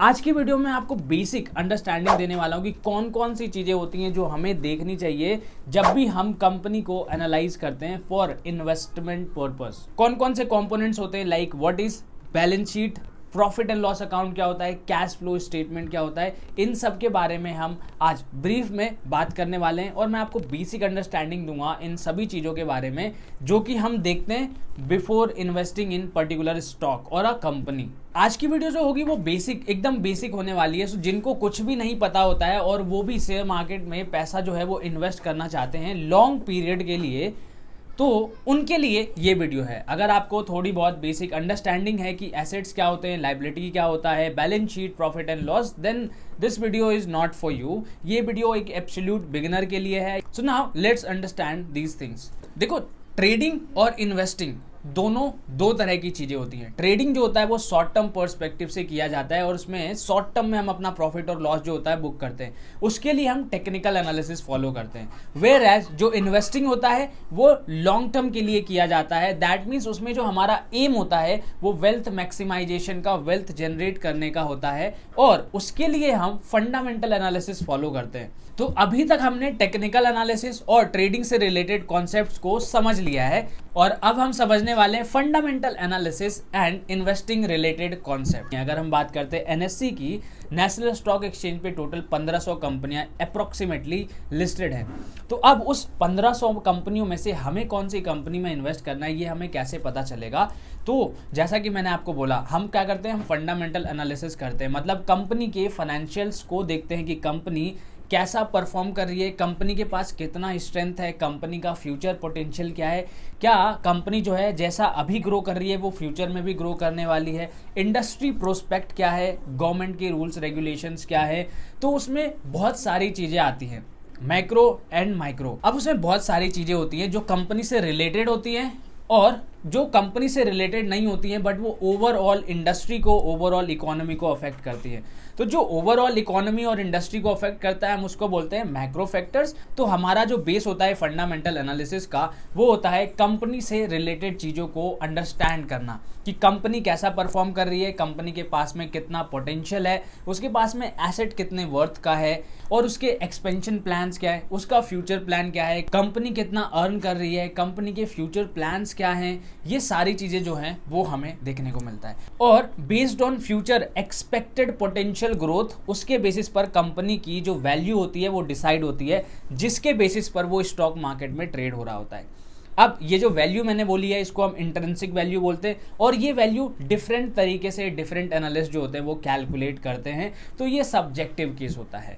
आज की वीडियो में आपको बेसिक अंडरस्टैंडिंग देने वाला हूँ कि कौन कौन सी चीज़ें होती हैं जो हमें देखनी चाहिए जब भी हम कंपनी को एनालाइज करते हैं फॉर इन्वेस्टमेंट पर्पस। कौन कौन से कंपोनेंट्स होते हैं, like what is balance sheet, profit and loss account क्या होता है, कैश फ्लो स्टेटमेंट क्या होता है, इन सब के बारे में हम आज ब्रीफ में बात करने वाले हैं और मैं आपको बेसिक अंडरस्टैंडिंग दूंगा इन सभी चीज़ों के बारे में जो कि हम देखते हैं before investing in particular stock और अ कंपनी। आज की वीडियो जो होगी वो बेसिक, एकदम बेसिक होने वाली है। सो जिनको कुछ भी नहीं पता होता है और वो भी शेयर मार्केट में पैसा जो है वो इन्वेस्ट करना चाहते हैं लॉन्ग पीरियड के लिए, तो उनके लिए ये वीडियो है। अगर आपको थोड़ी बहुत बेसिक अंडरस्टैंडिंग है कि एसेट्स क्या होते हैं, लाइबिलिटी क्या होता है, balance sheet, profit and loss, then this video is not for you. ये वीडियो एक एब्सोल्यूट बिगिनर के लिए है। So now let's understand these things. देखो, ट्रेडिंग और इन्वेस्टिंग दोनों दो तरह की चीजें होती हैं। ट्रेडिंग जो होता है वो शॉर्ट टर्म पर्सपेक्टिव से किया जाता है और उसमें शॉर्ट टर्म में हम अपना प्रॉफिट और लॉस जो होता है बुक करते हैं, उसके लिए हम टेक्निकल एनालिसिस फॉलो करते हैं। वेयर एज जो इन्वेस्टिंग होता है वो लॉन्ग टर्म के लिए किया जाता है। दैट मीन्स उसमें जो हमारा एम होता है वो वेल्थ मैक्सिमाइजेशन का, वेल्थ जनरेट करने का होता है और उसके लिए हम फंडामेंटल एनालिसिस फॉलो करते हैं। तो अभी तक हमने टेक्निकल एनालिसिस और ट्रेडिंग से रिलेटेड कॉन्सेप्ट्स को समझ लिया है और अब हम समझने वाले हैं fundamental analysis and investing related concept. अगर हम बात करते हैं एनएससी की, नेशनल स्टॉक एक्सचेंज पे टोटल 1500 कंपनियां अप्रोक्सीमेटली लिस्टेड हैं। तो अब उस 1500 कंपनियों में से हमें कौन सी कंपनी में इन्वेस्ट करना है ये हमें कैसे पता चलेगा? तो जैसा कि मैंने आपको बोला, हम क्या करते हैं, हम फंडामेंटल एनालिसिस करते हैं। मतलब कंपनी के फाइनेंशियल्स को देखते हैं कि कंपनी कैसा परफॉर्म कर रही है, कंपनी के पास कितना स्ट्रेंथ है, कंपनी का फ्यूचर पोटेंशियल क्या है, क्या कंपनी जो है जैसा अभी ग्रो कर रही है वो फ्यूचर में भी ग्रो करने वाली है, इंडस्ट्री प्रोस्पेक्ट क्या है, गवर्नमेंट के रूल्स रेगुलेशंस क्या है। तो उसमें बहुत सारी चीज़ें आती हैं, मैक्रो एंड माइक्रो। अब उसमें बहुत सारी चीज़ें होती हैं जो कंपनी से रिलेटेड होती हैं और जो कंपनी से रिलेटेड नहीं होती हैं बट वो ओवरऑल इंडस्ट्री को, ओवरऑल इकोनॉमी को अफेक्ट करती है। तो जो ओवरऑल इकोनॉमी और इंडस्ट्री को अफेक्ट करता है हम उसको बोलते हैं मैक्रो फैक्टर्स। तो हमारा जो बेस होता है फंडामेंटल एनालिसिस का वो होता है कंपनी से रिलेटेड चीज़ों को अंडरस्टैंड करना कि कंपनी कैसा परफॉर्म कर रही है, कंपनी के पास में कितना पोटेंशियल है, उसके पास में एसेट कितने वर्थ का है और उसके एक्सपेंशन प्लान्स क्या है, उसका फ्यूचर प्लान क्या है, कंपनी कितना अर्न कर रही है, कंपनी के फ्यूचर प्लान्स क्या हैं। ये सारी चीज़ें जो हैं वो हमें देखने को मिलता है और based on future expected potential growth, उसके बेसिस पर कंपनी की जो वैल्यू होती है वो डिसाइड होती है, जिसके बेसिस पर वो स्टॉक मार्केट में ट्रेड हो रहा होता है। अब ये जो वैल्यू मैंने बोली है इसको हम इंट्रिंसिक वैल्यू बोलते हैं और ये वैल्यू डिफरेंट तरीके से डिफरेंट एनालिस्ट जो होते हैं वो कैलकुलेट करते हैं। तो ये सब्जेक्टिव केस होता है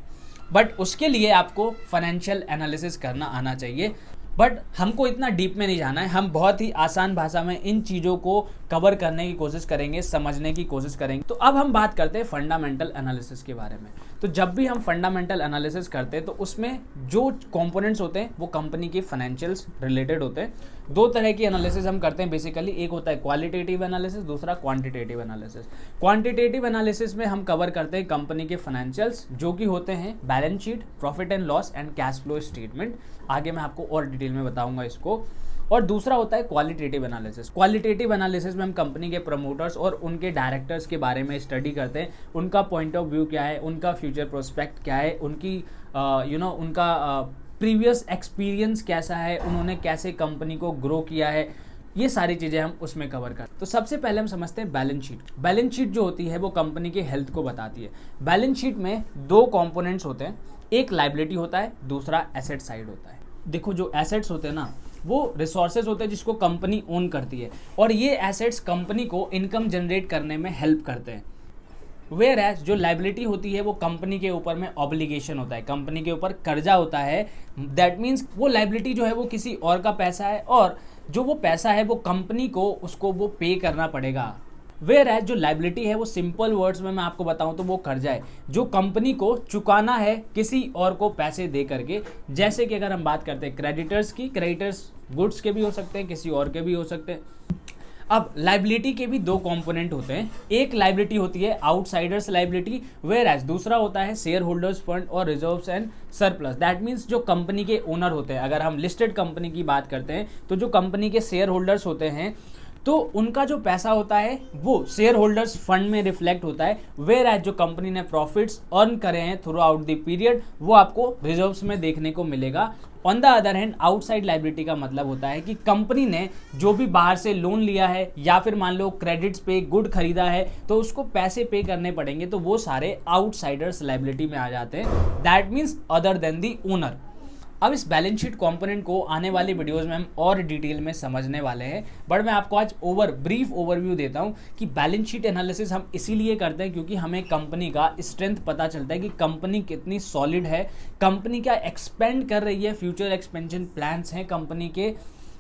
बट उसके लिए आपको फाइनेंशियल एनालिसिस करना आना चाहिए। बट हमको इतना डीप में नहीं जाना है, हम बहुत ही आसान भाषा में इन चीज़ों को कवर करने की कोशिश करेंगे, समझने की कोशिश करेंगे। तो अब हम बात करते हैं फंडामेंटल एनालिसिस के बारे में। तो जब भी हम फंडामेंटल एनालिसिस करते हैं तो उसमें जो कंपोनेंट्स होते हैं वो कंपनी के फाइनेंशियल्स रिलेटेड होते हैं। दो तरह की एनालिसिस हम करते हैं बेसिकली, एक होता है क्वालिटेटिव एनालिसिस, दूसरा क्वांटिटेटिव एनालिसिस। क्वांटिटेटिव एनालिसिस में हम कवर करते हैं कंपनी के फाइनेंशियल्स जो कि होते हैं balance sheet, profit and loss and cash flow statement. आगे मैं आपको और डिटेल में बताऊंगा इसको। और दूसरा होता है क्वालिटेटिव एनालिसिस। क्वालिटेटिव एनालिसिस में हम कंपनी के प्रमोटर्स और उनके डायरेक्टर्स के बारे में स्टडी करते हैं, उनका पॉइंट ऑफ व्यू क्या है, उनका फ्यूचर प्रोस्पेक्ट क्या है, उनकी उनका प्रीवियस एक्सपीरियंस कैसा है, उन्होंने कैसे कंपनी को ग्रो किया है, ये सारी चीज़ें हम उसमें कवर करते हैं। तो सबसे पहले हम समझते हैं बैलेंस शीट। बैलेंस शीट जो होती है वो कंपनी के हेल्थ को बताती है। बैलेंस शीट में दो कंपोनेंट्स होते हैं, एक लाइबिलिटी होता है, दूसरा एसेट साइड होता है। देखो, जो एसेट्स होते हैं ना वो रिसोर्सेज होते हैं जिसको कंपनी ओन करती है और ये एसेट्स कंपनी को इनकम जनरेट करने में हेल्प करते हैं। वेयर एज जो लाइबिलिटी होती है वो कंपनी के ऊपर में ऑब्लिगेशन होता है, कंपनी के ऊपर कर्जा होता है। दैट मीन्स वो लाइबिलिटी जो है वो किसी और का पैसा है और जो वो पैसा है वो कंपनी को उसको वो पे करना पड़ेगा। वेयर एज जो लाइबिलिटी है वो सिंपल वर्ड्स में मैं आपको बताऊं तो वो कर्जा है जो कंपनी को चुकाना है किसी और को पैसे दे करके। जैसे कि अगर हम बात करते हैं क्रेडिटर्स की, क्रेडिटर्स गुड्स के भी हो सकते हैं, किसी और के भी हो सकते हैं। अब लाइबिलिटी के भी दो कंपोनेंट होते हैं, एक लाइबिलिटी होती है आउटसाइडर्स लाइबिलिटी, वेयर एज दूसरा होता है शेयर होल्डर्स फंड और reserves and surplus. That means जो कंपनी के ओनर होते हैं, अगर हम लिस्टेड कंपनी की बात करते हैं तो जो कंपनी के शेयर होल्डर्स होते हैं तो उनका जो पैसा होता है वो शेयर होल्डर्स फंड में रिफ्लेक्ट होता है, वेयर एज जो कंपनी ने प्रॉफिट्स अर्न करे हैं थ्रू आउट द पीरियड वो आपको रिजर्व्स में देखने को मिलेगा। On the other hand outside liability का मतलब होता है कि कंपनी ने जो भी बाहर से लोन लिया है या फिर मान लो क्रेडिट्स पे गुड खरीदा है तो उसको पैसे पे करने पड़ेंगे, तो वो सारे आउटसाइडर्स लाइबिलिटी में आ जाते हैं, that means other than the owner. अब इस बैलेंस शीट कंपोनेंट को आने वाली वीडियोस में हम और डिटेल में समझने वाले हैं, बट मैं आपको आज ब्रीफ ओवरव्यू देता हूं कि बैलेंस शीट एनालिसिस हम इसीलिए करते हैं क्योंकि हमें कंपनी का स्ट्रेंथ पता चलता है कि कंपनी कितनी सॉलिड है, कंपनी क्या एक्सपेंड कर रही है, फ्यूचर एक्सपेंशन प्लान्स हैं कंपनी के।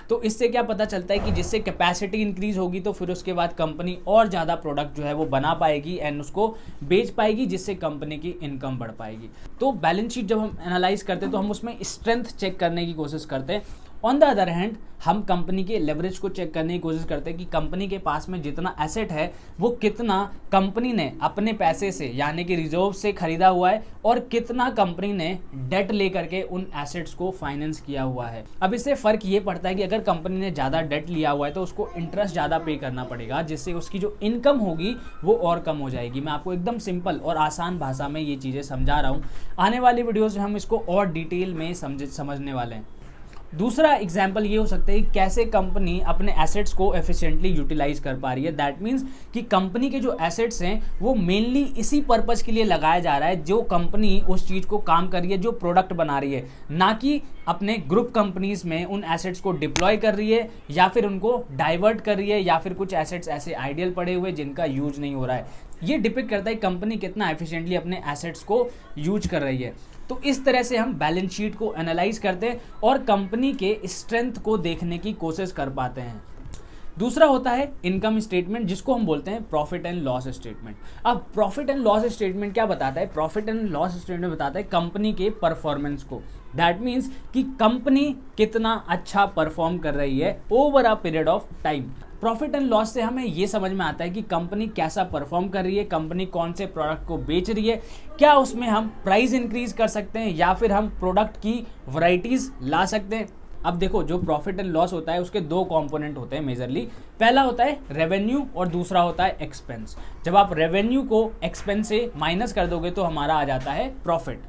तो इससे क्या पता चलता है कि जिससे कैपेसिटी इंक्रीज होगी तो फिर उसके बाद कंपनी और ज़्यादा प्रोडक्ट जो है वो बना पाएगी एंड उसको बेच पाएगी, जिससे कंपनी की इनकम बढ़ पाएगी। तो बैलेंस शीट जब हम एनालाइज करते हैं तो हम उसमें स्ट्रेंथ चेक करने की कोशिश करते हैं। ऑन द अदर हैंड हम कंपनी के लेवरेज को चेक करने की कोशिश करते हैं कि कंपनी के पास में जितना एसेट है वो कितना कंपनी ने अपने पैसे से यानी कि रिजर्व से खरीदा हुआ है और कितना कंपनी ने डेट लेकर के उन एसेट्स को फाइनेंस किया हुआ है। अब इससे फर्क ये पड़ता है कि अगर कंपनी ने ज़्यादा डेट लिया हुआ है तो उसको इंटरेस्ट ज़्यादा पे करना पड़ेगा, जिससे उसकी जो इनकम होगी वो और कम हो जाएगी। मैं आपको एकदम सिंपल और आसान भाषा में ये चीज़ें समझा रहा हूँ, आने वाली वीडियोज़ में हम इसको और डिटेल में समझने वाले हैं। दूसरा एग्जाम्पल ये हो सकता है कि कैसे कंपनी अपने एसेट्स को एफिशिएंटली यूटिलाइज कर पा रही है। दैट मीन्स कि कंपनी के जो एसेट्स हैं वो मेनली इसी पर्पस के लिए लगाया जा रहा है जो कंपनी उस चीज़ को काम कर रही है, जो प्रोडक्ट बना रही है, ना कि अपने ग्रुप कंपनीज में उन एसेट्स को डिप्लॉय कर रही है या फिर उनको डाइवर्ट कर रही है या फिर कुछ एसेट्स ऐसे आइडियल पड़े हुए जिनका यूज नहीं हो रहा है। ये डिपेंड करता है कंपनी कितना एफिशिएंटली अपने एसेट्स को यूज कर रही है। तो इस तरह से हम बैलेंस शीट को एनालाइज करते हैं और कंपनी के स्ट्रेंथ को देखने की कोशिश कर पाते हैं। दूसरा होता है इनकम स्टेटमेंट, जिसको हम बोलते हैं प्रॉफिट एंड लॉस स्टेटमेंट। अब प्रॉफिट एंड लॉस स्टेटमेंट क्या बताता है? प्रॉफिट एंड लॉस स्टेटमेंट बताता है कंपनी के परफॉर्मेंस को। दैट मीन्स कि कंपनी कितना अच्छा परफॉर्म कर रही है over a period of time. Profit and loss से हमें ये समझ में आता है कि कंपनी कैसा परफॉर्म कर रही है, कंपनी कौन से प्रोडक्ट को बेच रही है, क्या उसमें हम प्राइस इंक्रीज कर सकते हैं या फिर हम प्रोडक्ट की वैरायटीज ला सकते हैं। अब देखो, जो प्रॉफिट एंड लॉस होता है उसके दो कंपोनेंट होते हैं मेजरली। पहला होता है रेवेन्यू और दूसरा होता है एक्सपेंस। जब आप रेवेन्यू को एक्सपेंस से माइनस कर दोगे तो हमारा आ जाता है प्रॉफिट,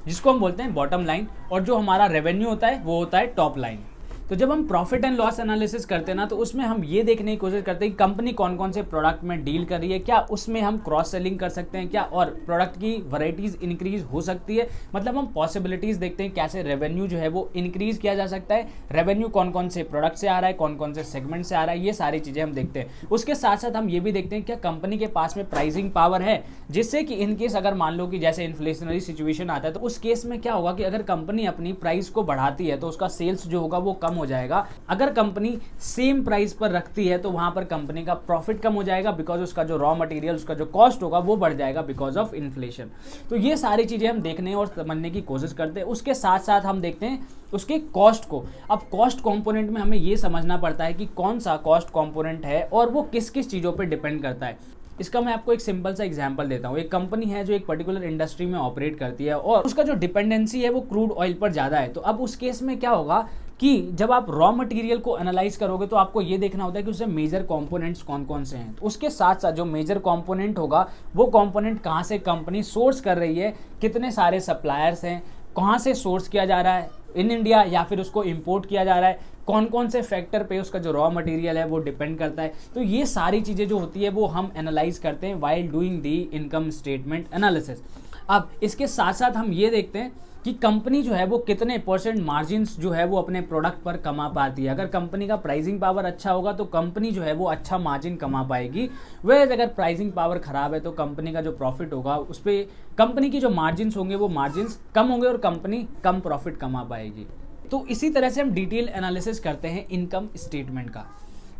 जिसको हम बोलते हैं बॉटम लाइन, और जो हमारा रेवेन्यू होता है वो होता है टॉप लाइन। तो जब हम प्रॉफिट एंड लॉस एनालिसिस करते हैं ना, तो उसमें हम ये देखने की कोशिश करते हैं कि कंपनी कौन कौन से प्रोडक्ट में डील कर रही है, क्या उसमें हम क्रॉस सेलिंग कर सकते हैं क्या, और प्रोडक्ट की वैरायटीज इंक्रीज हो सकती है। मतलब हम पॉसिबिलिटीज देखते हैं कैसे रेवेन्यू जो है वो इंक्रीज किया जा सकता है, रेवेन्यू कौन कौन से प्रोडक्ट से आ रहा है, कौन कौन से सेगमेंट से आ रहा है, ये सारी चीज़ें हम देखते हैं। उसके साथ साथ हम ये भी देखते हैं क्या कंपनी के पास में प्राइसिंग पावर है, जिससे कि इनकेस अगर मान लो कि जैसे इन्फ्लेशनरी सिचुएशन आता है तो उस केस में क्या होगा कि अगर कंपनी अपनी प्राइस को बढ़ाती है तो उसका सेल्स जो होगा वो कम हो जाएगा। अगर कंपनी सेम प्राइस पर रखती है तो वहां पर कंपनी का प्रॉफिट कम हो जाएगा, बिकॉज उसका जो रॉ मटेरियल, उसका जो कॉस्ट होगा वो बढ़ जाएगा बिकॉज ऑफ इन्फ्लेशन। तो ये सारी चीजें हम देखने और समझने की कोशिश करते हैं। उसके साथ साथ हम देखते हैं उसके कॉस्ट को। अब कॉस्ट कंपोनेंट में हमें ये समझना पड़ता है कि कौन सा कॉस्ट कंपोनेंट है और वो किस किस चीजों पर डिपेंड करता है। इसका मैं आपको एक सिंपल सा एग्जांपल देता हूँ। एक कंपनी है जो एक पर्टिकुलर इंडस्ट्री में ऑपरेट करती है और उसका जो डिपेंडेंसी है वो क्रूड ऑयल पर ज़्यादा है। तो अब उस केस में क्या होगा कि जब आप रॉ मटेरियल को एनालाइज करोगे तो आपको ये देखना होता है कि उससे मेजर कंपोनेंट्स कौन कौन से हैं। तो उसके साथ साथ जो मेजर कंपोनेंट होगा वो कंपोनेंट कहाँ से कंपनी सोर्स कर रही है, कितने सारे सप्लायर्स हैं, कहाँ से सोर्स किया जा रहा है, इन इंडिया या फिर उसको इंपोर्ट किया जा रहा है, कौन कौन से फैक्टर पे उसका जो रॉ मटेरियल है वो डिपेंड करता है। तो ये सारी चीज़ें जो होती है वो हम एनालाइज करते हैं while doing the income statement analysis. अब इसके साथ साथ हम ये देखते हैं कि कंपनी जो है वो कितने % मार्जिन्स जो है वो अपने प्रोडक्ट पर कमा पाती है। अगर कंपनी का प्राइसिंग पावर अच्छा होगा तो कंपनी जो है वो अच्छा मार्जिन कमा पाएगी, वह अगर प्राइसिंग पावर खराब है तो कंपनी का जो प्रॉफिट होगा उस पर कंपनी की जो मार्जिन्स होंगे वो मार्जिन्स कम होंगे और कंपनी कम प्रॉफिट कमा पाएगी। तो इसी तरह से हम डिटेल एनालिसिस करते हैं इनकम स्टेटमेंट का।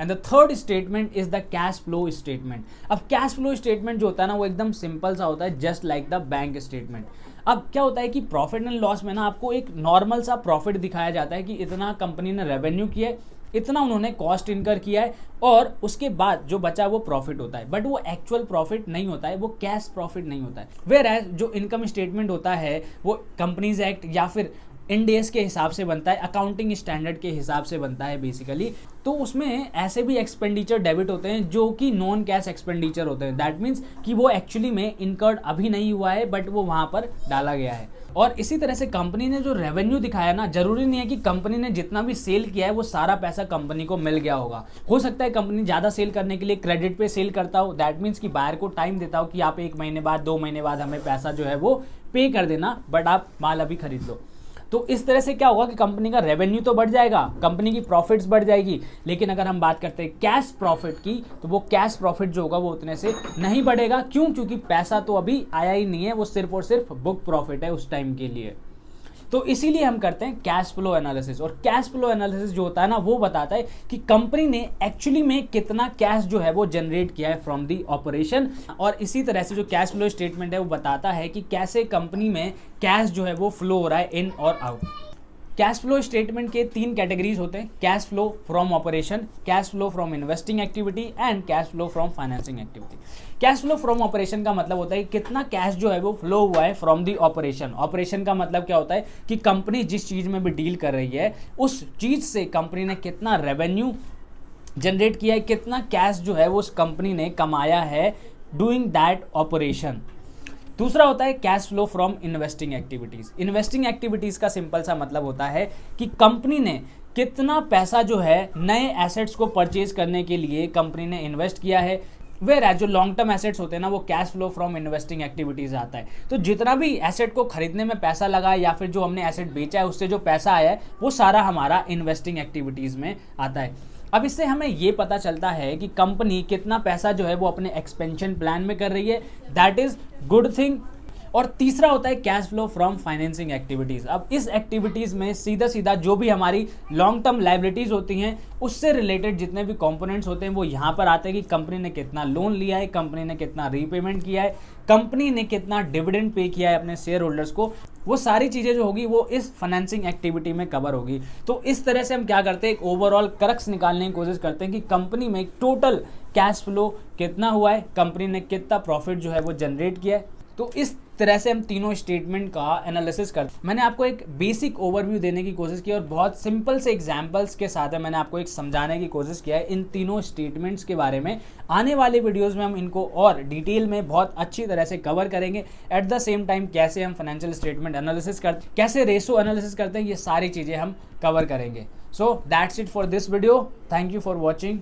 And the third statement is the cash flow statement. अब कैश फ्लो स्टेटमेंट जो होता है ना वो एकदम सिंपल सा होता है, just like the bank statement. अब क्या होता है कि प्रॉफिट एंड लॉस में ना आपको एक नॉर्मल सा प्रॉफिट दिखाया जाता है कि इतना कंपनी ने रेवेन्यू किया है, इतना उन्होंने कॉस्ट इनकर किया है और उसके बाद जो बचा वो प्रॉफिट होता है। बट वो एक्चुअल प्रॉफिट नहीं होता है, वो कैश प्रॉफिट नहीं होता है। वेयर एज जो इनकम स्टेटमेंट होता है वो कंपनीज एक्ट या फिर इंड एस के हिसाब से बनता है, अकाउंटिंग स्टैंडर्ड के हिसाब से बनता है बेसिकली। तो उसमें ऐसे भी एक्सपेंडिचर डेबिट होते हैं जो कि नॉन कैश एक्सपेंडिचर होते हैं। दैट मीन्स कि वो एक्चुअली में इनकर्ड अभी नहीं हुआ है, बट वो वहाँ पर डाला गया है। और इसी तरह से कंपनी ने जो रेवेन्यू दिखाया ना, जरूरी नहीं है कि कंपनी ने जितना भी सेल किया है वो सारा पैसा कंपनी को मिल गया होगा। हो सकता है कंपनी ज़्यादा सेल करने के लिए क्रेडिट पे सेल करता हो। दैट मीन्स कि बायर को टाइम देता हो कि आप 1 महीने बाद 2 महीने बाद हमें पैसा जो है वो पे कर देना, बट आप माल अभी खरीद लो। तो इस तरह से क्या होगा कि कंपनी का रेवेन्यू तो बढ़ जाएगा, कंपनी की प्रॉफिट्स बढ़ जाएगी, लेकिन अगर हम बात करते हैं कैश प्रॉफिट की, तो वो कैश प्रॉफिट जो होगा वो उतने से नहीं बढ़ेगा। क्यों? क्योंकि पैसा तो अभी आया ही नहीं है, वो सिर्फ और सिर्फ बुक प्रॉफिट है उस टाइम के लिए। तो इसीलिए हम करते हैं कैश फ्लो एनालिसिस। और कैश फ्लो एनालिसिस जो होता है ना, वो बताता है कि कंपनी ने एक्चुअली में कितना कैश जो है वो जनरेट किया है फ्रॉम दी ऑपरेशन। और इसी तरह से जो कैश फ्लो स्टेटमेंट है वो बताता है कि कैसे कंपनी में कैश जो है वो फ्लो हो रहा है इन और आउट। कैश फ्लो स्टेटमेंट के 3 कैटेगरीज होते हैं: cash flow from operation, cash flow from investing activity and cash flow from financing activity. Cash flow from operation का मतलब होता है कि कितना कैश जो है वो फ्लो हुआ है फ्रॉम दी ऑपरेशन। ऑपरेशन का मतलब क्या होता है कि कंपनी जिस चीज में भी डील कर रही है उस चीज से कंपनी ने कितना रेवेन्यू जनरेट किया है, कितना कैश जो है वो उस कंपनी ने कमाया है डूइंग दैट ऑपरेशन। दूसरा होता है cash flow from investing activities. Investing activities का सिंपल सा मतलब होता है कि कंपनी ने कितना पैसा जो है नए एसेट्स को परचेज करने के लिए कंपनी ने इन्वेस्ट किया है। वेयर जो लॉन्ग टर्म एसेट्स होते हैं ना, वो cash flow from investing activities आता है। तो जितना भी एसेट को खरीदने में पैसा लगा है या फिर जो हमने एसेट बेचा है उससे जो पैसा आया है वो सारा हमारा इन्वेस्टिंग एक्टिविटीज में आता है। अब इससे हमें ये पता चलता है कि कंपनी कितना पैसा जो है वो अपने एक्सपेंशन प्लान में कर रही है। That is good thing. और तीसरा होता है cash flow from financing activities. अब इस एक्टिविटीज में सीधा सीधा जो भी हमारी लॉन्ग टर्म लायबिलिटीज होती हैं उससे रिलेटेड जितने भी कंपोनेंट्स होते हैं वो यहाँ पर आते हैं कि कंपनी ने कितना लोन लिया है, कंपनी ने कितना रीपेमेंट किया है, कंपनी ने कितना डिविडेंड पे किया है अपने शेयर होल्डर्स को। वो सारी चीजें जो होगी वो इस फाइनेंसिंग एक्टिविटी में कवर होगी। तो इस तरह से हम क्या करते हैं, एक ओवरऑल क्रक्स निकालने की कोशिश करते हैं कि कंपनी में टोटल कैश फ्लो कितना हुआ है, कंपनी ने कितना प्रॉफिट जो है वो जनरेट किया है। तो इस तरह से हम तीनों स्टेटमेंट का एनालिसिस करते हैं। मैंने आपको एक बेसिक ओवरव्यू देने की कोशिश की और बहुत सिंपल से एग्जांपल्स के साथ है मैंने आपको एक समझाने की कोशिश किया है इन तीनों स्टेटमेंट्स के बारे में। आने वाले वीडियोस में हम इनको और डिटेल में बहुत अच्छी तरह से कवर करेंगे। एट द सेम टाइम कैसे हम फाइनेंशियल स्टेटमेंट एनालिसिस करते हैं, कैसे रेशो एनालिसिस करते हैं, ये सारी चीज़ें हम कवर करेंगे। So that's it for this video. Thank you for watching.